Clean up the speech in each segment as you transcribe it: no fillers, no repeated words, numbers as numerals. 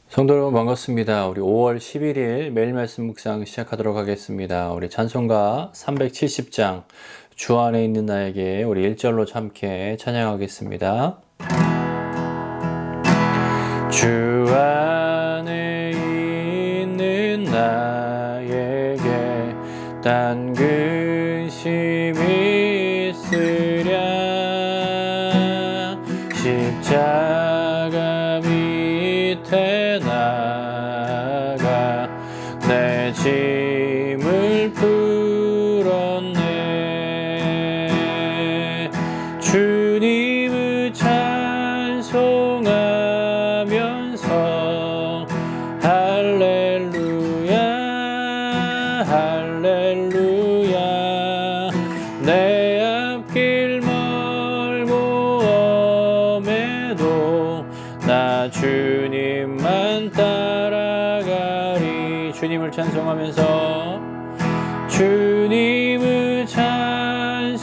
성도 여러분 반갑습니다. 우리 5월 11일 매일 말씀 묵상 시작하도록 하겠습니다. 우리 찬송가 370장 주 안에 있는 나에게 우리 1절로 함께 찬양하겠습니다. 주 안에 있는 나에게 딴 근심이 있으랴 십자가 밑에 나가 내 짐을 풀었네. 주님을 찬송하면서 할렐루야 할렐루야. 내 앞길 멀고 엄해도 나 주님만 따라가리. 주님을 찬송하면서 주님을 찬송하면서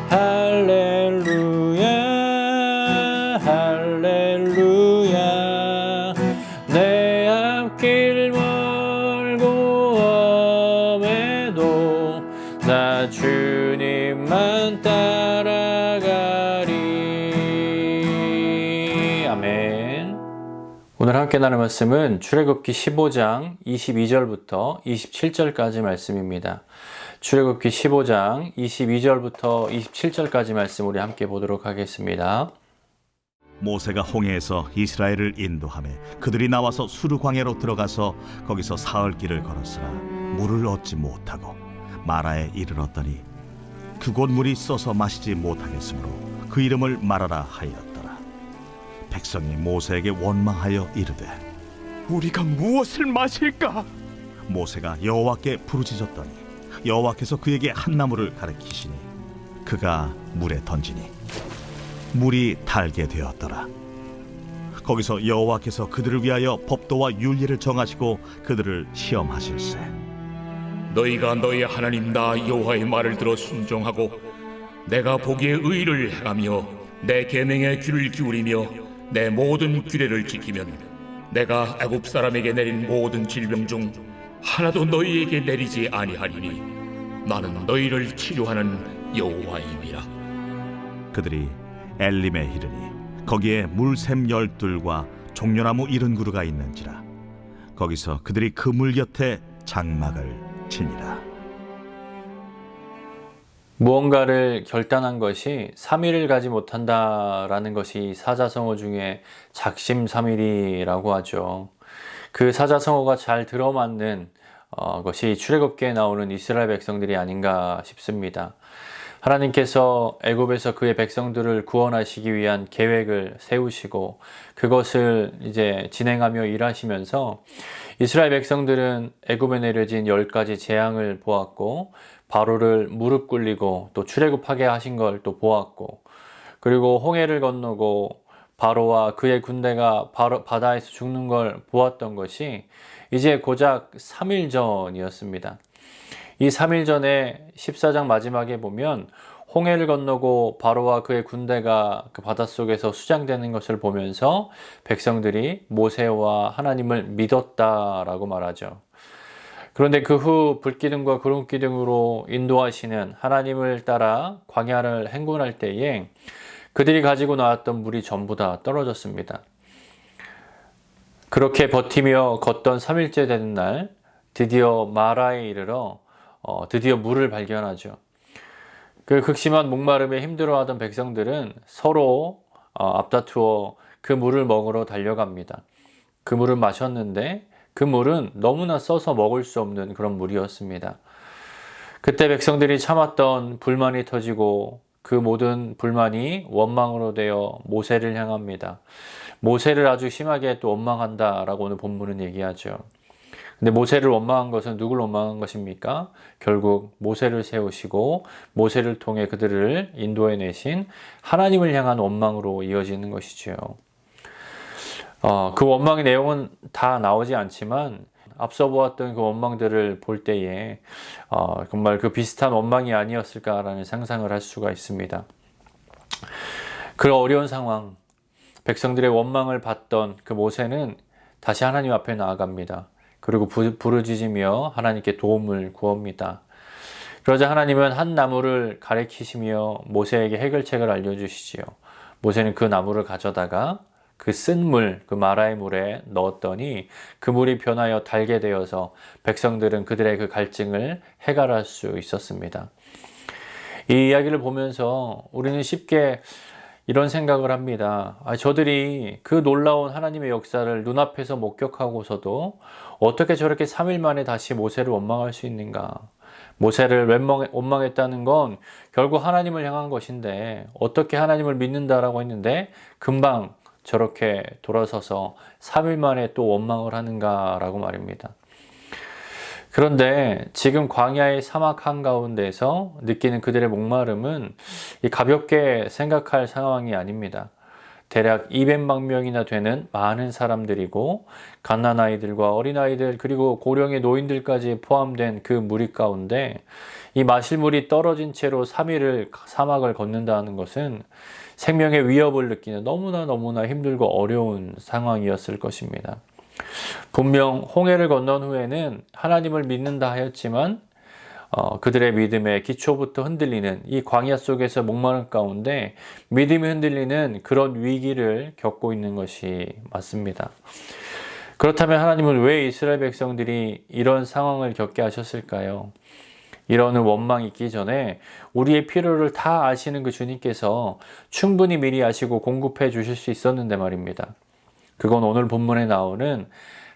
할렐루야 할렐루야. 내 앞길 멀고 엄해도 나 주님만 따라가리. 아멘. 오늘 함께 나눌 말씀은 출애굽기 15장 22절부터 27절까지 말씀입니다. 출애굽기 15장 22절부터 27절까지 말씀 우리 함께 보도록 하겠습니다. 모세가 홍해에서 이스라엘을 인도하며 그들이 나와서 수르 광야로 들어가서 거기서 사흘 길을 걸었으나 물을 얻지 못하고 마라에 이르렀더니 그곳 물이 써서 마시지 못하겠으므로 그 이름을 마라라 하였더라. 백성이 모세에게 원망하여 이르되 우리가 무엇을 마실까? 모세가 여호와께 부르짖었더니 여호와께서 그에게 한 나무를 가리키시니 그가 물에 던지니 물이 달게 되었더라. 거기서 여호와께서 그들을 위하여 법도와 율례를 정하시고 그들을 시험하실세. 너희가 너희 하나님 나 여호와의 말을 들어 순종하고 내가 보기에 의를 행하며 내 계명에 귀를 기울이며 내 모든 규례를 지키면 내가 애굽 사람에게 내린 모든 질병 중 하나도 너희에게 내리지 아니하리니 나는 너희를 치료하는 여호와임이라. 그들이 엘림에 이르니 거기에 물샘 12과 종려나무 70그루가 있는지라. 거기서 그들이 그 물 곁에 장막을 치니라. 무언가를 결단한 것이 3일을 가지 못한다라는 것이 사자성어 중에 작심삼일이라고 하죠. 그 사자성어가 잘 들어맞는 것이 출애굽기에 나오는 이스라엘 백성들이 아닌가 싶습니다. 하나님께서 애굽에서 그의 백성들을 구원하시기 위한 계획을 세우시고 그것을 이제 진행하며 일하시면서 이스라엘 백성들은 애굽에 내려진 10가지 재앙을 보았고 바로를 무릎 꿇리고 또 출애굽하게 하신 걸 또 보았고 그리고 홍해를 건너고 바로와 그의 군대가 바다에서 죽는 걸 보았던 것이 이제 고작 3일 전이었습니다. 이 3일 전에 14장 마지막에 보면 홍해를 건너고 바로와 그의 군대가 그 바닷속에서 수장되는 것을 보면서 백성들이 모세와 하나님을 믿었다라고 말하죠. 그런데 그 후 불기둥과 구름기둥으로 인도하시는 하나님을 따라 광야를 행군할 때에 그들이 가지고 나왔던 물이 전부 다 떨어졌습니다. 그렇게 버티며 걷던 3일째 되는 날 드디어 마라에 이르러 드디어 물을 발견하죠. 그 극심한 목마름에 힘들어하던 백성들은 서로 앞다투어 그 물을 먹으러 달려갑니다. 그 물을 마셨는데 그 물은 너무나 써서 먹을 수 없는 그런 물이었습니다. 그때 백성들이 참았던 불만이 터지고 그 모든 불만이 원망으로 되어 모세를 향합니다. 모세를 아주 심하게 또 원망한다라고 오늘 본문은 얘기하죠. 근데 모세를 원망한 것은 누굴 원망한 것입니까? 결국 모세를 세우시고 모세를 통해 그들을 인도해 내신 하나님을 향한 원망으로 이어지는 것이죠. 그 원망의 내용은 다 나오지 않지만 앞서 보았던 그 원망들을 볼 때에 정말 그 비슷한 원망이 아니었을까라는 상상을 할 수가 있습니다. 그 어려운 상황, 백성들의 원망을 받던 그 모세는 다시 하나님 앞에 나아갑니다. 그리고 부르짖으며 하나님께 도움을 구합니다. 그러자 하나님은 한 나무를 가리키시며 모세에게 해결책을 알려주시지요. 모세는 그 나무를 가져다가 그 쓴 물, 그 마라의 물에 넣었더니 그 물이 변하여 달게 되어서 백성들은 그들의 그 갈증을 해결할 수 있었습니다. 이 이야기를 보면서 우리는 쉽게 이런 생각을 합니다. 저들이 그 놀라운 하나님의 역사를 눈앞에서 목격하고서도 어떻게 저렇게 3일 만에 다시 모세를 원망할 수 있는가? 모세를 원망했다는 건 결국 하나님을 향한 것인데 어떻게 하나님을 믿는다라고 했는데 금방 저렇게 돌아서서 3일 만에 또 원망을 하는가라고 말입니다. 그런데 지금 광야의 사막 한가운데서 느끼는 그들의 목마름은 가볍게 생각할 상황이 아닙니다. 대략 200만 명이나 되는 많은 사람들이고 갓난아이들과 어린아이들 그리고 고령의 노인들까지 포함된 그 무리 가운데 이 마실 물이 떨어진 채로 3일을 사막을 걷는다는 것은 생명의 위협을 느끼는 너무나 힘들고 어려운 상황이었을 것입니다. 분명 홍해를 건넌 후에는 하나님을 믿는다 하였지만 그들의 믿음의 기초부터 흔들리는 이 광야 속에서 목마른 가운데 믿음이 흔들리는 그런 위기를 겪고 있는 것이 맞습니다. 그렇다면 하나님은 왜 이스라엘 백성들이 이런 상황을 겪게 하셨을까요? 이러는 원망이 있기 전에 우리의 필요를 다 아시는 그 주님께서 충분히 미리 아시고 공급해 주실 수 있었는데 말입니다. 그건 오늘 본문에 나오는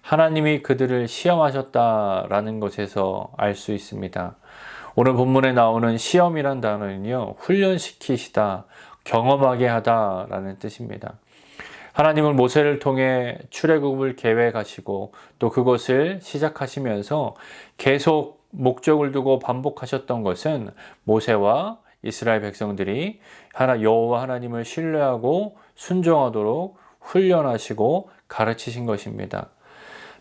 하나님이 그들을 시험하셨다라는 것에서 알 수 있습니다. 오늘 본문에 나오는 시험이란 단어는요, 훈련시키시다, 경험하게 하다라는 뜻입니다. 하나님은 모세를 통해 출애굽을 계획하시고 또 그것을 시작하시면서 계속 목적을 두고 반복하셨던 것은 모세와 이스라엘 백성들이 여호와 하나님을 신뢰하고 순종하도록 훈련하시고 가르치신 것입니다.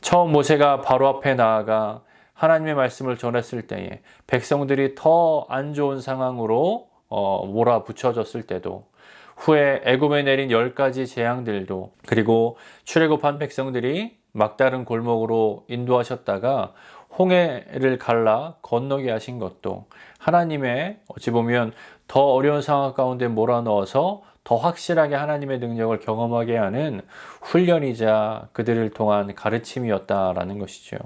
처음 모세가 바로 앞에 나아가 하나님의 말씀을 전했을 때에 백성들이 더 안 좋은 상황으로 몰아붙여졌을 때도 후에 애굽에 내린 10가지 재앙들도 그리고 출애굽한 백성들이 막다른 골목으로 인도하셨다가 홍해를 갈라 건너게 하신 것도 하나님의 어찌 보면 더 어려운 상황 가운데 몰아넣어서 더 확실하게 하나님의 능력을 경험하게 하는 훈련이자 그들을 통한 가르침이었다라는 것이죠.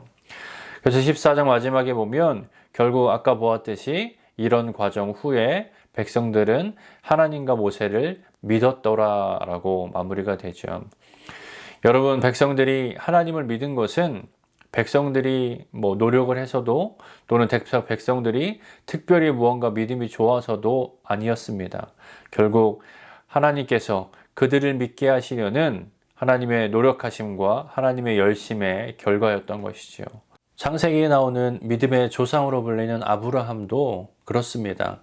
그래서 14장 마지막에 보면 결국 아까 보았듯이 이런 과정 후에 백성들은 하나님과 모세를 믿었더라라고 마무리가 되죠. 여러분, 백성들이 하나님을 믿은 것은 백성들이 노력을 해서도 또는 백성들이 특별히 무언가 믿음이 좋아서도 아니었습니다. 결국 하나님께서 그들을 믿게 하시려는 하나님의 노력하심과 하나님의 열심의 결과였던 것이죠. 창세기에 나오는 믿음의 조상으로 불리는 아브라함도 그렇습니다.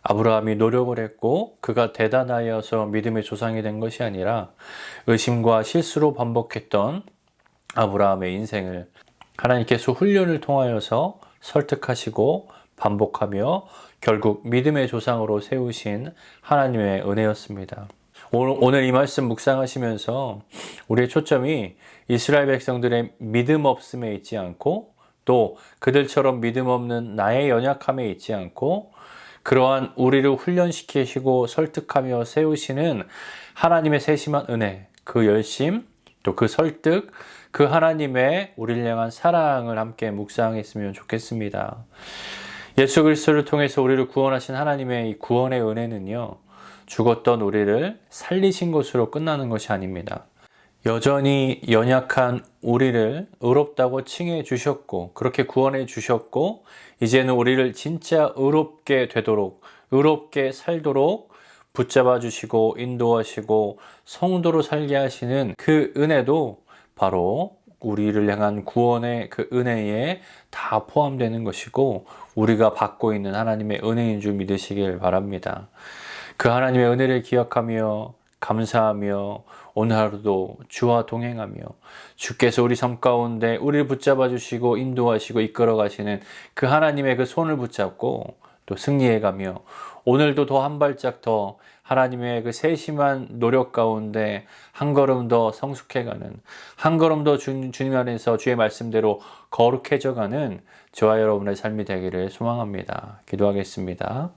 아브라함이 노력을 했고 그가 대단하여서 믿음의 조상이 된 것이 아니라 의심과 실수로 반복했던 아브라함의 인생을 하나님께서 훈련을 통하여서 설득하시고 반복하며 결국 믿음의 조상으로 세우신 하나님의 은혜였습니다. 오늘 이 말씀 묵상하시면서 우리의 초점이 이스라엘 백성들의 믿음 없음에 있지 않고 또 그들처럼 믿음 없는 나의 연약함에 있지 않고 그러한 우리를 훈련시키시고 설득하며 세우시는 하나님의 세심한 은혜, 그 열심, 또 그 설득, 그 하나님의 우리를 향한 사랑을 함께 묵상했으면 좋겠습니다. 예수 그리스도를 통해서 우리를 구원하신 하나님의 이 구원의 은혜는요, 죽었던 우리를 살리신 것으로 끝나는 것이 아닙니다. 여전히 연약한 우리를 의롭다고 칭해 주셨고 그렇게 구원해 주셨고 이제는 우리를 진짜 의롭게 되도록 의롭게 살도록 붙잡아 주시고 인도하시고 성도로 살게 하시는 그 은혜도 바로 우리를 향한 구원의 그 은혜에 다 포함되는 것이고 우리가 받고 있는 하나님의 은혜인 줄 믿으시길 바랍니다. 그 하나님의 은혜를 기억하며 감사하며 오늘 하루도 주와 동행하며 주께서 우리 삶 가운데 우리를 붙잡아 주시고 인도하시고 이끌어 가시는 그 하나님의 그 손을 붙잡고 또 승리해 가며 오늘도 더 한 발짝 더 하나님의 그 세심한 노력 가운데 한 걸음 더 성숙해가는, 한 걸음 더 주님 안에서 주의 말씀대로 거룩해져가는 저와 여러분의 삶이 되기를 소망합니다. 기도하겠습니다.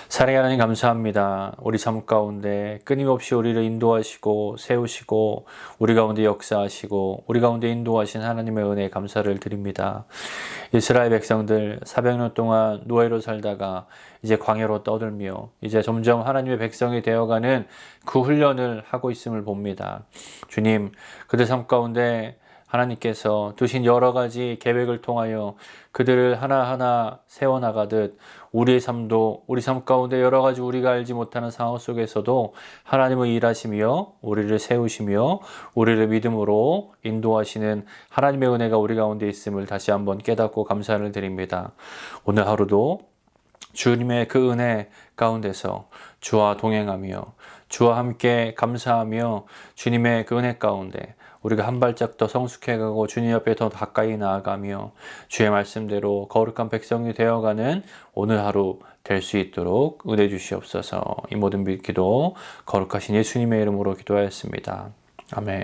사랑의 하나님 감사합니다. 우리 삶 가운데 끊임없이 우리를 인도하시고 세우시고 우리 가운데 역사하시고 우리 가운데 인도하신 하나님의 은혜에 감사를 드립니다. 이스라엘 백성들 400년 동안 노예로 살다가 이제 광야로 떠들며 이제 점점 하나님의 백성이 되어가는 그 훈련을 하고 있음을 봅니다. 주님, 그들 삶 가운데 하나님께서 두신 여러 가지 계획을 통하여 그들을 하나하나 세워나가듯 우리의 삶도 우리 삶 가운데 여러 가지 우리가 알지 못하는 상황 속에서도 하나님은 일하시며 우리를 세우시며 우리를 믿음으로 인도하시는 하나님의 은혜가 우리 가운데 있음을 다시 한번 깨닫고 감사를 드립니다. 오늘 하루도 주님의 그 은혜 가운데서 주와 동행하며 주와 함께 감사하며 주님의 그 은혜 가운데 우리가 한 발짝 더 성숙해가고 주님 옆에 더 가까이 나아가며 주의 말씀대로 거룩한 백성이 되어가는 오늘 하루 될 수 있도록 은혜 주시옵소서. 이 모든 기도 거룩하신 예수님의 이름으로 기도하였습니다. 아멘.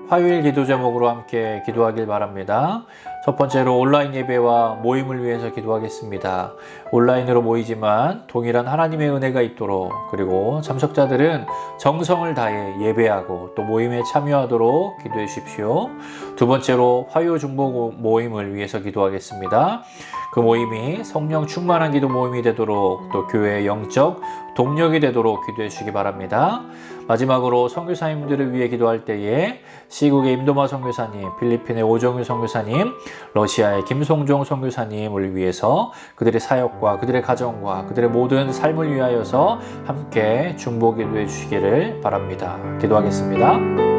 화요일 기도 제목으로 함께 기도하길 바랍니다. 첫 번째로 온라인 예배와 모임을 위해서 기도하겠습니다. 온라인으로 모이지만 동일한 하나님의 은혜가 있도록, 그리고 참석자들은 정성을 다해 예배하고 또 모임에 참여하도록 기도해 주십시오. 두 번째로 화요 중보 모임을 위해서 기도하겠습니다. 그 모임이 성령 충만한 기도 모임이 되도록 또 교회의 영적 동력이 되도록 기도해 주시기 바랍니다. 마지막으로 선교사님들을 위해 기도할 때에 시국의 임도마 선교사님, 필리핀의 오정유 선교사님, 러시아의 김송종 선교사님을 위해서 그들의 사역과 그들의 가정과 그들의 모든 삶을 위하여서 함께 중보 기도해 주시기를 바랍니다. 기도하겠습니다.